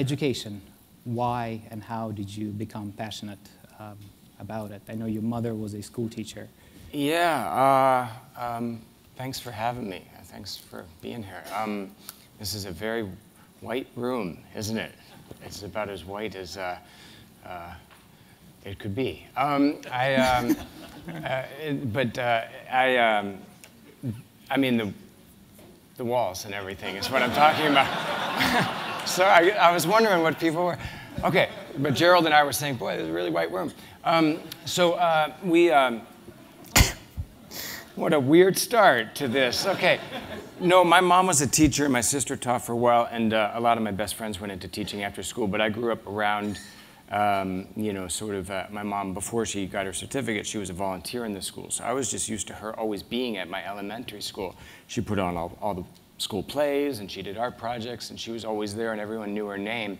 education. Why and how did you become passionate about it? I know your mother was a school teacher. Yeah, thanks for having me. Thanks for being here. This is a very white room, isn't it? It's about as white as it could be. I mean, the walls and everything is what I'm talking about. So I was wondering what people were. Okay, but Gerald and I were saying, boy, this is a really white room. What a weird start to this. Okay. No, my mom was a teacher. My sister taught for a while, and a lot of my best friends went into teaching after school. But I grew up around, my mom, before she got her certificate, she was a volunteer in the school. So I was just used to her always being at my elementary school. She put on all the school plays, and she did art projects, and she was always there, and everyone knew her name.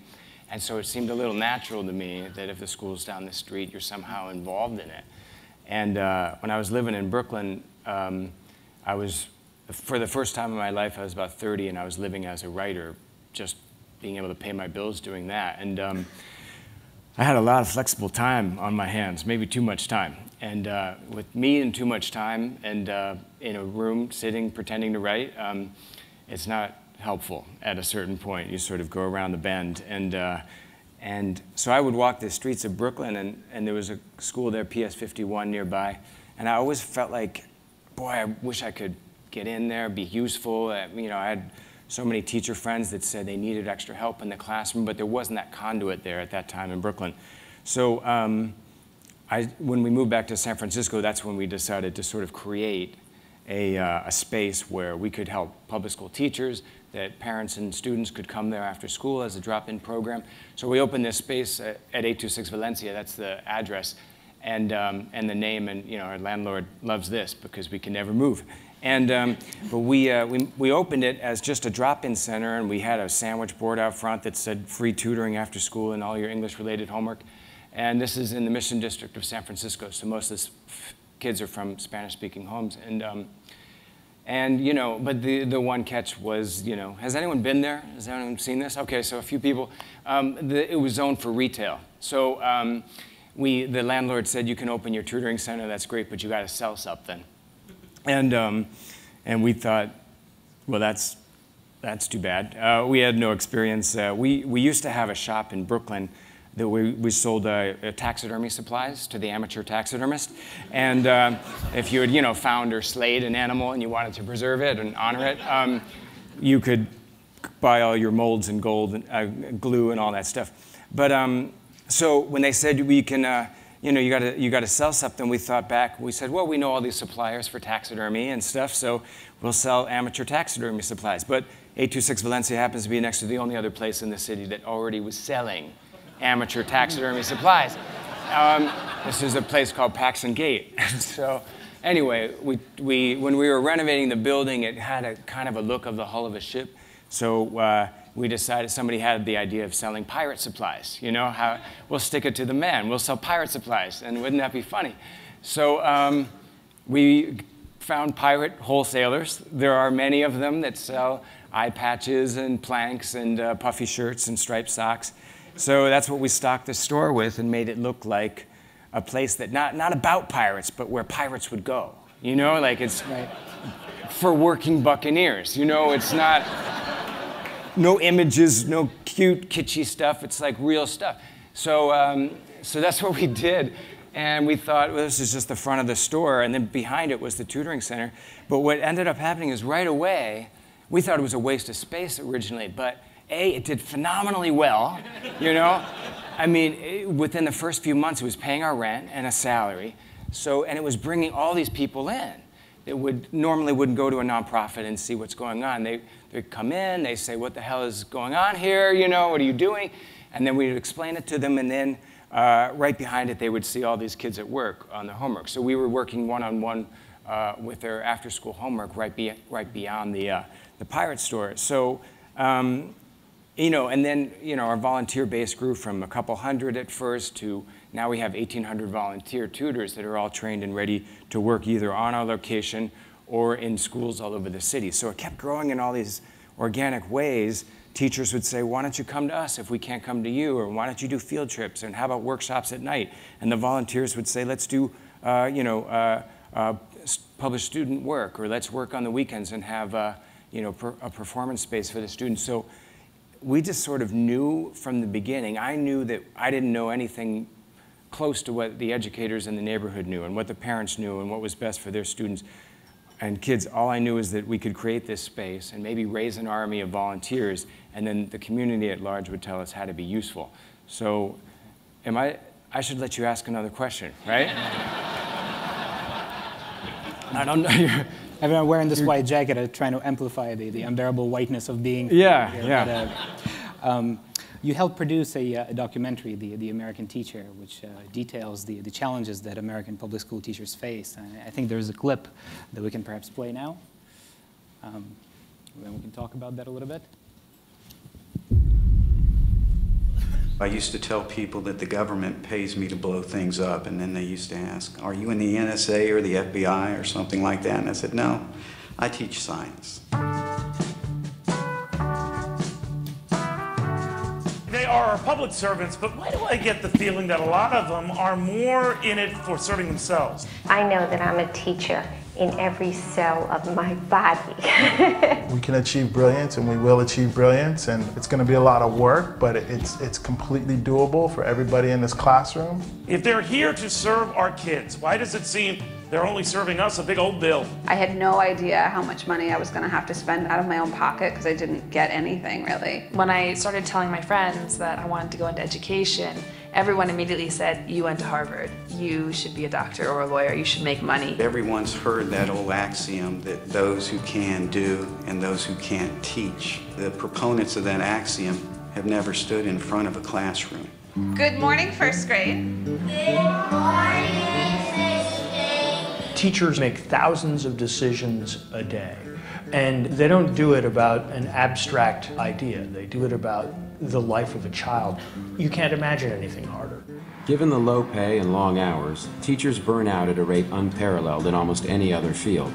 And so it seemed a little natural to me that if the school's down the street, you're somehow involved in it. And when I was living in Brooklyn, for the first time in my life, I was about 30, and I was living as a writer, just being able to pay my bills doing that. And I had a lot of flexible time on my hands, maybe too much time. And with me and too much time and in a room sitting, pretending to write, it's not helpful at a certain point. You sort of go around the bend. And so I would walk the streets of Brooklyn, and there was a school there, PS 51, nearby. And I always felt like, boy, I wish I could get in there, be useful. I had so many teacher friends that said they needed extra help in the classroom, but there wasn't that conduit there at that time in Brooklyn. So when we moved back to San Francisco, that's when we decided to sort of create a space where we could help public school teachers, that parents and students could come there after school as a drop-in program. So we opened this space at 826 Valencia, that's the address, and the name, and our landlord loves this because we can never move. But we opened it as just a drop-in center, and we had a sandwich board out front that said free tutoring after school and all your English-related homework. And this is in the Mission District of San Francisco, so most of the kids are from Spanish-speaking homes. But the one catch was, has anyone been there? Has anyone seen this? Okay, so a few people. It was zoned for retail. So the landlord said, you can open your tutoring center, that's great, but you got to sell something. And we thought, well, that's too bad. We had no experience. We used to have a shop in Brooklyn that we sold taxidermy supplies to the amateur taxidermist. And if you had, found or slayed an animal and you wanted to preserve it and honor it, you could buy all your molds and gold and glue and all that stuff. But so when they said we can, you got to sell something, we thought back. We said, well, we know all these suppliers for taxidermy and stuff, so we'll sell amateur taxidermy supplies. But 826 Valencia happens to be next to the only other place in the city that already was selling amateur taxidermy supplies. This is a place called Paxson Gate. So anyway, when we were renovating the building, it had a kind of a look of the hull of a ship. So we decided, somebody had the idea of selling pirate supplies. How we'll stick it to the man. We'll sell pirate supplies, and wouldn't that be funny? So we found pirate wholesalers. There are many of them that sell eye patches and planks and puffy shirts and striped socks. So that's what we stocked the store with and made it look like a place that not about pirates, but where pirates would go. Like it's for working buccaneers. It's not no images, no cute, kitschy stuff. It's like real stuff. So that's what we did. And we thought, well, this is just the front of the store, and then behind it was the tutoring center. But what ended up happening is right away, we thought it was a waste of space originally, but it did phenomenally well, I mean, within the first few months, it was paying our rent and a salary. And it was bringing all these people in that normally wouldn't go to a nonprofit and see what's going on. They'd come in, they say, what the hell is going on here? What are you doing? And then we'd explain it to them, and then right behind it, they would see all these kids at work on their homework. So we were working one-on-one with their after-school homework right beyond the pirate store. So, and then, our volunteer base grew from a couple hundred at first to now we have 1,800 volunteer tutors that are all trained and ready to work either on our location or in schools all over the city. So it kept growing in all these organic ways teachers would say, why don't you come to us if we can't come to you? Or why don't you do field trips? And how about workshops at night? And the volunteers would say, let's do, publish student work, or let's work on the weekends and have, a performance space for the students. So we just sort of knew from the beginning. I knew that I didn't know anything close to what the educators in the neighborhood knew and what the parents knew and what was best for their students and kids. All I knew is that we could create this space and maybe raise an army of volunteers, and then the community at large would tell us how to be useful. So I should let you ask another question, right? I don't know. I'm wearing this white jacket, trying to amplify the unbearable whiteness of being. Yeah, here. yeah. But, you helped produce a documentary, The American Teacher, which details the challenges that American public school teachers face. And I think there's a clip that we can perhaps play now. Then we can talk about that a little bit. I used to tell people that the government pays me to blow things up, and then they used to ask, are you in the NSA or the FBI or something like that? And I said, no, I teach science. They are public servants, but why do I get the feeling that a lot of them are more in it for serving themselves? I know that I'm a teacher in every cell of my body. We can achieve brilliance, and we will achieve brilliance, and it's going to be a lot of work, but it's completely doable for everybody in this classroom. If they're here to serve our kids, why does it seem they're only serving us a big old bill? I had no idea how much money I was going to have to spend out of my own pocket because I didn't get anything really. When I started telling my friends that I wanted to go into education, everyone immediately said, you went to Harvard, you should be a doctor or a lawyer, you should make money. Everyone's heard that old axiom that those who can do and those who can't teach. The proponents of that axiom have never stood in front of a classroom. Good morning, first grade. Good morning, first grade. Teachers make thousands of decisions a day, and they don't do it about an abstract idea. They do it about the life of a child. You can't imagine anything harder. Given the low pay and long hours, teachers burn out at a rate unparalleled in almost any other field.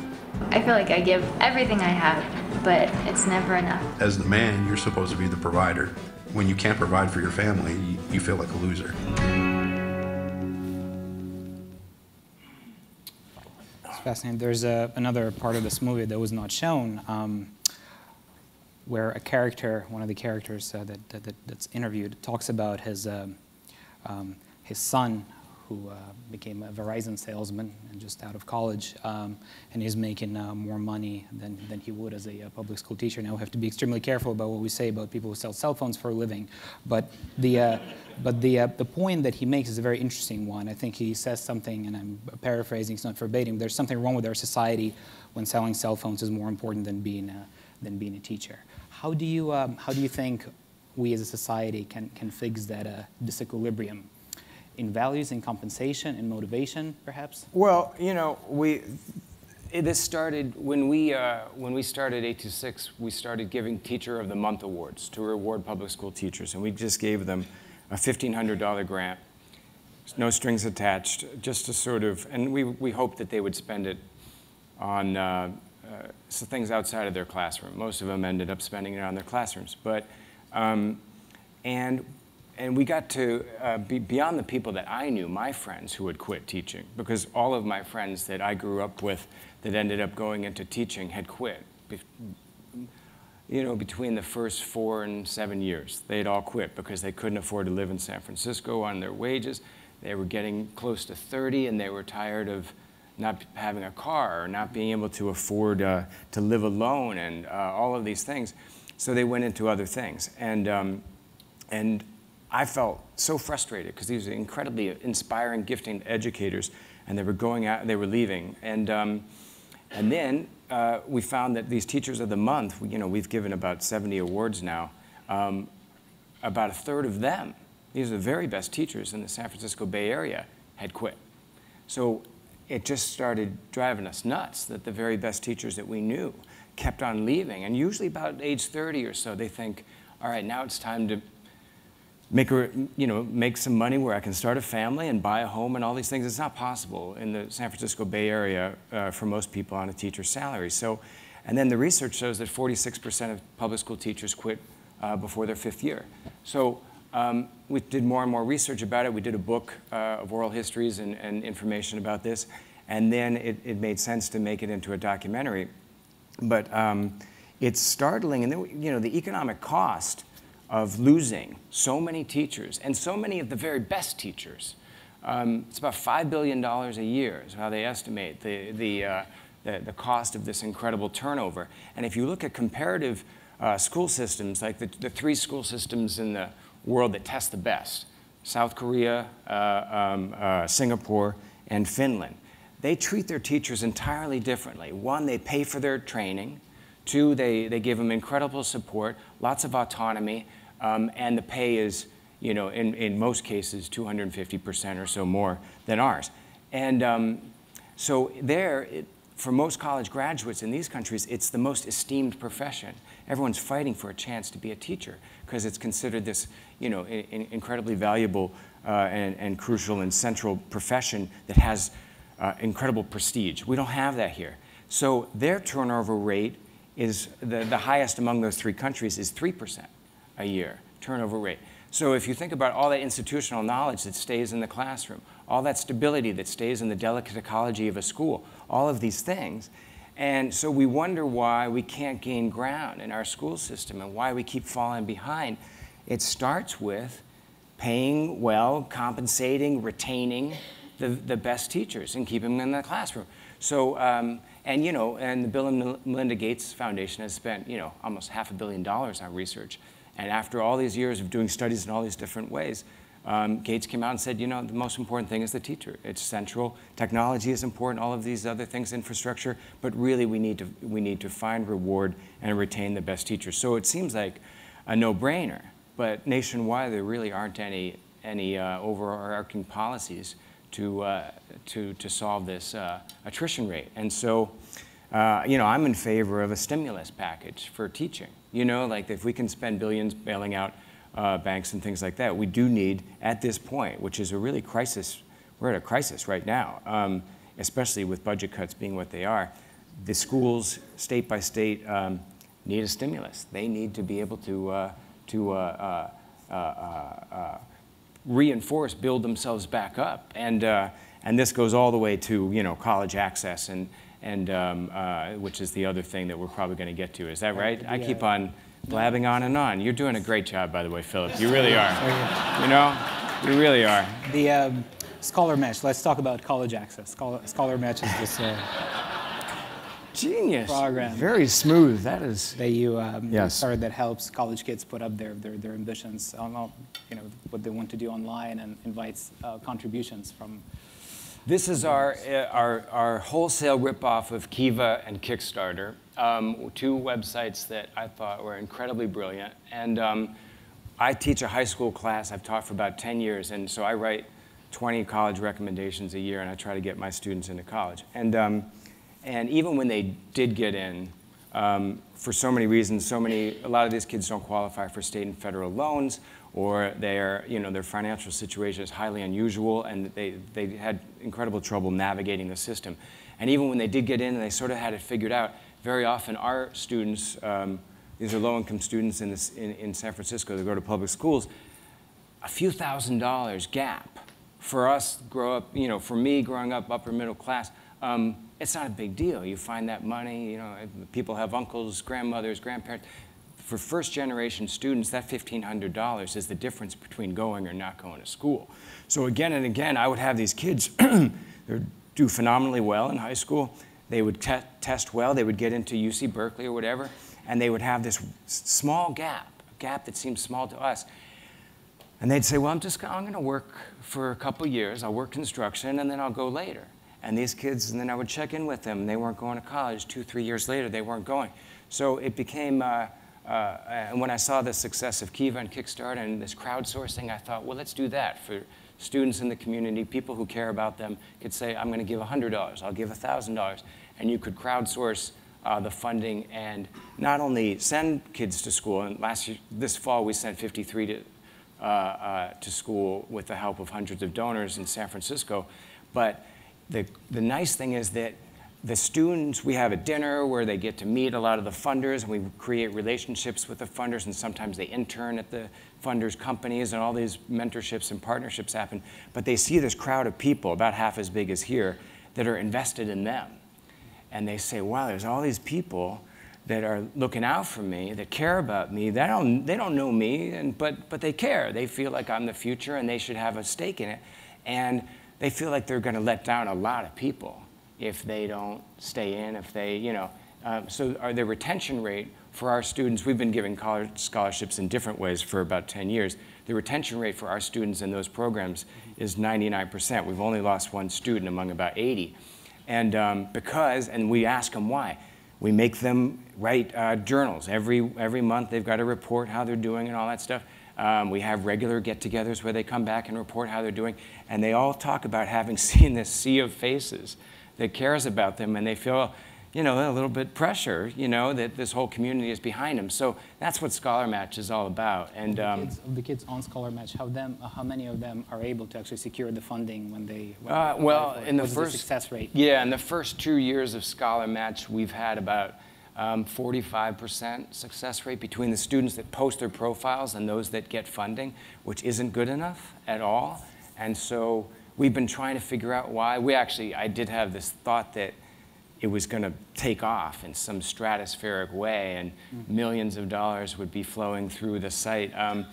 I feel like I give everything I have, but it's never enough. As the man, you're supposed to be the provider. When you can't provide for your family, you feel like a loser. It's fascinating. There's another part of this movie that was not shown, where a character, one of the characters that's interviewed, talks about his son, who became a Verizon salesman and just out of college, and he's making more money than he would as a public school teacher. Now we have to be extremely careful about what we say about people who sell cell phones for a living, but the point that he makes is a very interesting one. I think he says something, and I'm paraphrasing, it's not verbatim. There's something wrong with our society when selling cell phones is more important than being a teacher. How do you think we as a society can fix that disequilibrium in values, in compensation, in motivation, perhaps? Well, this started when we started 826. We started giving Teacher of the Month awards to reward public school teachers, and we just gave them a $1,500 grant, no strings attached, just to sort of, and we hoped that they would spend it on so things outside of their classroom. Most of them ended up spending it on their classrooms, but and we got to be beyond the people that I knew, my friends who had quit teaching, because all of my friends that I grew up with that ended up going into teaching had quit. Between the first 4 and 7 years, they'd all quit because they couldn't afford to live in San Francisco on their wages. They were getting close to 30, and they were tired of not having a car or not being able to afford to live alone and all of these things. So they went into other things. And I felt so frustrated because these were incredibly inspiring, gifting educators, and they were going out, they were leaving. And then we found that these Teachers of the Month, we've given about 70 awards now, about a third of them, these are the very best teachers in the San Francisco Bay Area, had quit. So it just started driving us nuts that the very best teachers that we knew kept on leaving. And usually about age 30 or so, they think, all right, now it's time to make some money where I can start a family and buy a home and all these things. It's not possible in the San Francisco Bay Area for most people on a teacher's salary. So, and then the research shows that 46% of public school teachers quit before their 5th year. So we did more and more research about it. We did a book of oral histories and information about this. And then it made sense to make it into a documentary. But it's startling. And then, you know, the economic cost of losing so many teachers and so many of the very best teachers. It's about $5 billion a year is how they estimate the cost of this incredible turnover. And if you look at comparative school systems, like the 3 school systems in the world that test the best, South Korea, Singapore, and Finland, they treat their teachers entirely differently. 1, they pay for their training. 2, they give them incredible support, lots of autonomy, and the pay is, you know, in most cases, 250% or so more than ours. And so there, for most college graduates in these countries, it's the most esteemed profession. Everyone's fighting for a chance to be a teacher because it's considered this, you know, incredibly valuable and crucial and central profession that has incredible prestige. We don't have that here. So their turnover rate is the highest among those 3 countries is 3% a year turnover rate. So if you think about all that institutional knowledge that stays in the classroom, all that stability that stays in the delicate ecology of a school, all of these things, and so we wonder why we can't gain ground in our school system and why we keep falling behind. It starts with paying well, compensating, retaining the best teachers and keeping them in the classroom. So, and you know, and the Bill and Melinda Gates Foundation has spent, you know, almost $500 million on research. And after all these years of doing studies in all these different ways, Gates came out and said, you know, the most important thing is the teacher. It's central. Technology is important, all of these other things, infrastructure, but really we need to find, reward, and retain the best teachers. So it seems like a no-brainer, but nationwide there really aren't any overarching policies to solve this attrition rate. And so, you know, I'm in favor of a stimulus package for teaching. You know, like if we can spend billions bailing out banks and things like that, we do need, at this point, which is a really crisis, we're at a crisis right now, especially with budget cuts being what they are. The schools, state by state, need a stimulus. They need to be able to reinforce, build themselves back up. And this goes all the way to, you know, college access and which is the other thing that we're probably going to get to. Is that right? I keep on blabbing on and on. You're doing a great job, by the way, Philip. You really are. You know, you really are. The ScholarMatch. Let's talk about college access. ScholarMatch is this genius program. Very smooth. That is. That you yes. started that helps college kids put up their ambitions on, you know, what they want to do online and invites contributions from. This is our wholesale ripoff of Kiva and Kickstarter, 2 websites that I thought were incredibly brilliant. And I teach a high school class. I've taught for about 10 years, and so I write 20 college recommendations a year, and I try to get my students into college. And even when they did get in, for so many reasons, a lot of these kids don't qualify for state and federal loans, or their financial situation is highly unusual, and they had incredible trouble navigating the system. And even when they did get in and they sort of had it figured out, very often our students, these are low-income students in San Francisco that go to public schools, a few $1,000s gap. For us, for me growing up upper middle class, it's not a big deal. You find that money, you know, people have uncles, grandmothers, grandparents. For first-generation students, that $1,500 is the difference between going or not going to school. So again and again, I would have these kids do phenomenally well in high school. They would test well. They would get into UC Berkeley or whatever, and they would have this small gap, a gap that seems small to us. And they'd say, well, I'm going to work for a couple years. I'll work construction, and then I'll go later. And these kids, and then I would check in with them. They weren't going to college. 2-3 years later, they weren't going. So it became... and when I saw the success of Kiva and Kickstarter and this crowdsourcing, I thought, well, let's do that for students in the community, people who care about them could say, I'm going to give $100, I'll give $1,000, and you could crowdsource the funding and not only send kids to school, and this fall we sent 53 to school with the help of hundreds of donors in San Francisco, but the nice thing is that the students, we have a dinner where they get to meet a lot of the funders, and we create relationships with the funders, and sometimes they intern at the funders' companies, and all these mentorships and partnerships happen. But they see this crowd of people, about half as big as here, that are invested in them. And they say, wow, there's all these people that are looking out for me, that care about me. They don't know me, but they care. They feel like I'm the future, and they should have a stake in it. And they feel like they're going to let down a lot of people if they don't stay in, if they, you know. So the retention rate for our students, we've been giving college scholarships in different ways for about 10 years. The retention rate for our students in those programs is 99%. We've only lost one student among about 80. And and we ask them why. We make them write journals. Every month they've got to report how they're doing and all that stuff. We have regular get-togethers where they come back and report how they're doing. And they all talk about having seen this sea of faces that cares about them, and they feel, you know, a little bit pressure, you know, that this whole community is behind them. So that's what ScholarMatch is all about. And the kids on ScholarMatch, how many of them are able to actually secure the funding when they? Well, in the first success rate. Yeah, in the first 2 years of ScholarMatch, we've had about 45% success rate between the students that post their profiles and those that get funding, which isn't good enough at all. And so we've been trying to figure out why. I did have this thought that it was going to take off in some stratospheric way, and millions of dollars would be flowing through the site. I'm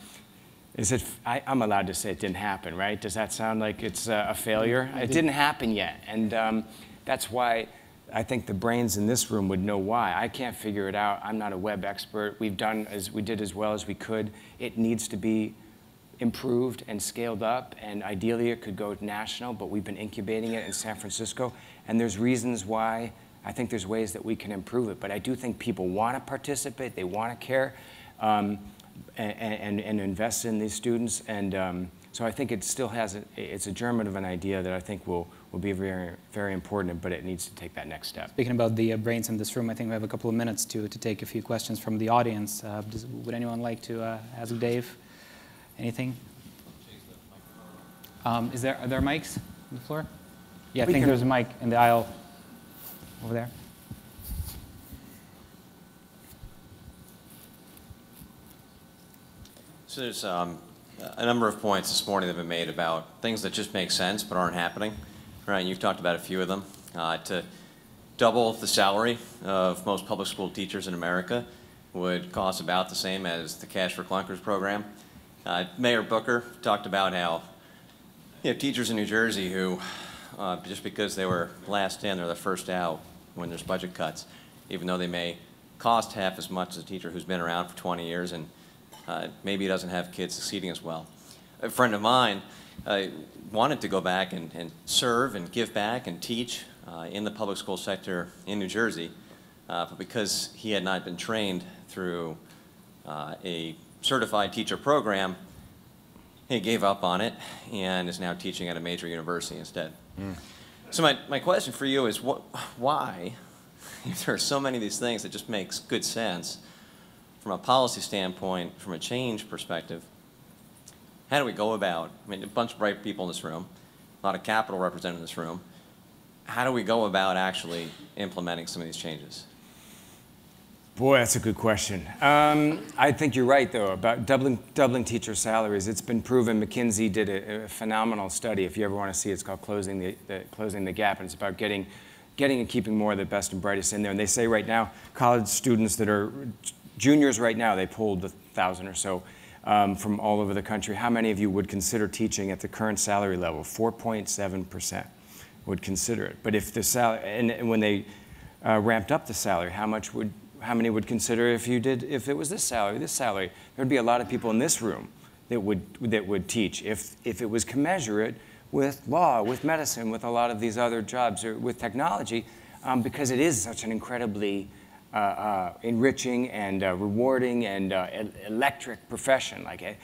allowed to say it didn't happen, right? Does that sound like it's a failure? It didn't happen yet, and that's why I think the brains in this room would know why. I can't figure it out. I'm not a web expert. We did as well as we could. It needs to be improved and scaled up, and ideally it could go national, but we've been incubating it in San Francisco, and there's reasons why. I think there's ways that we can improve it, but I do think people want to participate, they want to care, and invest in these students, and so I think it still has, it's a germ of an idea that I think will be very, very important, but it needs to take that next step. Speaking about the brains in this room, I think we have a couple of minutes to take a few questions from the audience. Would anyone like to ask Dave anything? Are there mics on the floor? Yeah, I think there's a mic in the aisle over there. So there's a number of points this morning that have been made about things that just make sense but aren't happening. Right, and you've talked about a few of them. To double the salary of most public school teachers in America would cost about the same as the Cash for Clunkers program. Mayor Booker talked about how you have teachers in New Jersey who, just because they were last in, they're the first out when there's budget cuts, even though they may cost half as much as a teacher who's been around for 20 years and maybe doesn't have kids succeeding as well. A friend of mine wanted to go back and serve and give back and teach in the public school sector in New Jersey, but because he had not been trained through a certified teacher program, he gave up on it and is now teaching at a major university instead. So my question for you is, why, if there are so many of these things that just makes good sense from a policy standpoint, from a change perspective, how do we go about, I mean, a bunch of bright people in this room, a lot of capital represented in this room, how do we go about actually implementing some of these changes? Boy, that's a good question. I think you're right, though, about doubling teacher salaries. It's been proven. McKinsey did a phenomenal study. If you ever want to see it, it's called Closing the Gap, and it's about getting and keeping more of the best and brightest in there. And they say right now, college students that are juniors right now, they polled 1,000 or so from all over the country. How many of you would consider teaching at the current salary level? 4.7% would consider it. But if the salary, and when they ramped up the salary, how many would consider if it was this salary? There'd be a lot of people in this room that would teach if it was commensurate with law, with medicine, with a lot of these other jobs, or with technology, because it is such an incredibly enriching and rewarding and electric profession. Like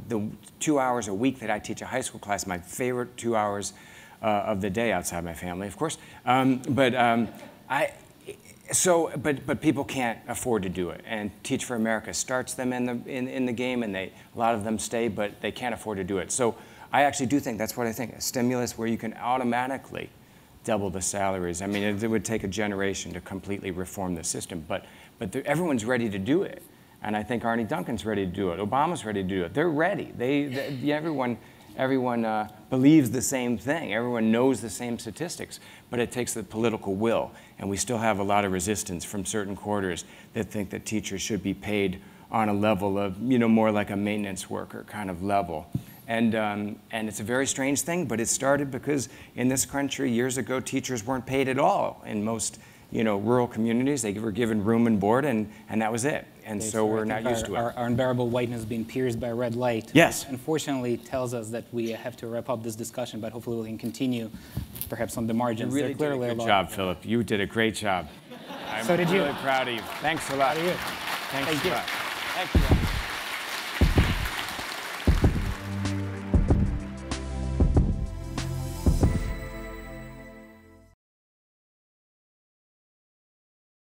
the 2 hours a week that I teach a high school class, my favorite 2 hours of the day outside my family, of course. But people can't afford to do it, and Teach for America starts them in the game, and a lot of them stay, but they can't afford to do it. So I actually do think that's what I think, a stimulus where you can automatically double the salaries. I mean, it would take a generation to completely reform the system, but everyone's ready to do it. And I think Arne Duncan's ready to do it. Obama's ready to do it. They're ready. Everyone believes the same thing. Everyone knows the same statistics, but it takes the political will. And we still have a lot of resistance from certain quarters that think that teachers should be paid on a level of, more like a maintenance worker kind of level. And it's a very strange thing, but it started because in this country years ago, teachers weren't paid at all in most rural communities. They were given room and board, and that was it. And so we're not used to it. Our unbearable whiteness being pierced by a red light. Yes. Unfortunately, tells us that we have to wrap up this discussion, but hopefully we can continue, perhaps on the margins. You really did a good job, Philip. You did a great job. I'm so did you. really proud of you. Thanks a lot. Proud of you. Thanks Thank a you. lot. Thank you.